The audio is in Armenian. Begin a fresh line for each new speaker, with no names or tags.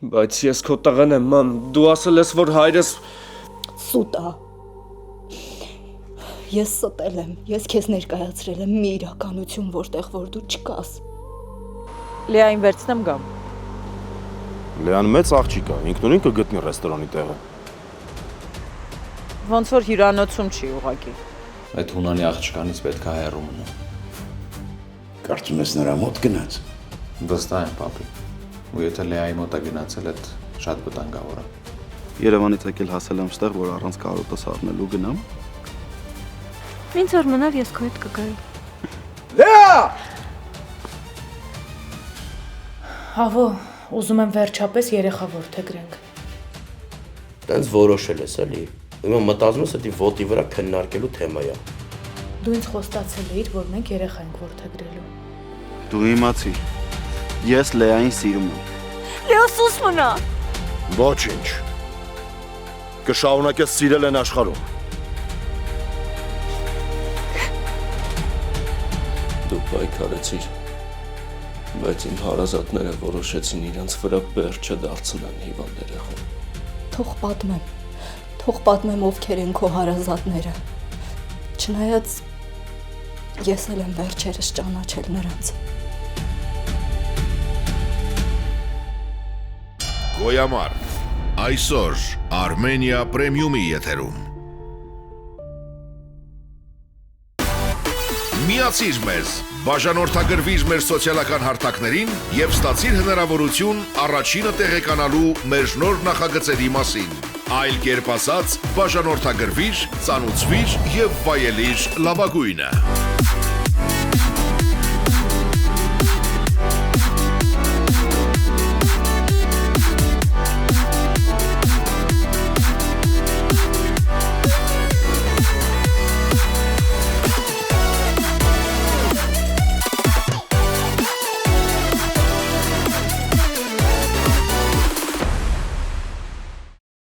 Բայց ես քո տղեն եմ, ման, դու ասել ես, որ հայրս
Սուտ է։ Ես ստել եմ, ես քեզ ներկայացրել եմ մի իրականություն, որտեղ որ դու չկաս։
Լեային վերցնեմ գամ։
Լեան մեծ աղջիկ է, ինքնուրույն կգտնի ռեստորանի տեղը։
Ոնց որ հյուրանոցում չի ուղակի։
Այդ հունանի աղջկանից պետք է հեռու մնա։
Կարծում ես նրա մոտ գնաց։
Վստահ եմ, պապի։ Ու եթե Լեայի մոտ է գնացել, այդ շատ վտանգավոր է։
Երևանից եկել հասել եմ ստեղ, որ առանց կարոտս առնելու գնամ։
Ինձ որ մնար ես քո հետ կգայի։
Լեա!
Հավո, ուզում եմ վերջապես երեխա որդեգրենք։
Տենց որոշել ես, էլի։ Հիմա մտածում ես, դա ոտի վրա քննարկելու թեմա է։
Դու ինձ խոստացել էիր, որ մենք երեխա ենք որդեգրելու։
Դու իմացիր։ Ես Լեային սիրում եմ։
Լեո սուս մնա։
Ոչինչ։ Կշարունակես սիրել են աշխարհում։
Դու պայքարեցիր, բայց իմ հարազատները որոշեցին իրենց վրա բերչը դարձնեն հիվանդ երեխան։
Թող պատմեմ ովքեր են քո հարազատները։ Չնայած ես էլ եմ վերջերս ճանաչել նրանց։
Գոյամար, այսօր Armenia Premium-ի եթերում։ Միացիր մեզ, բաժանորդագրվիր մեր սոցիալական հարթակներին և ստացիր հնարավորություն առաջինը տեղեկանալու մեր նոր նախագծերի մասին։ Այլ կերպ ասած, բաժանորդագրվիր, ծանուցվիր և վայելիր լավագույնը։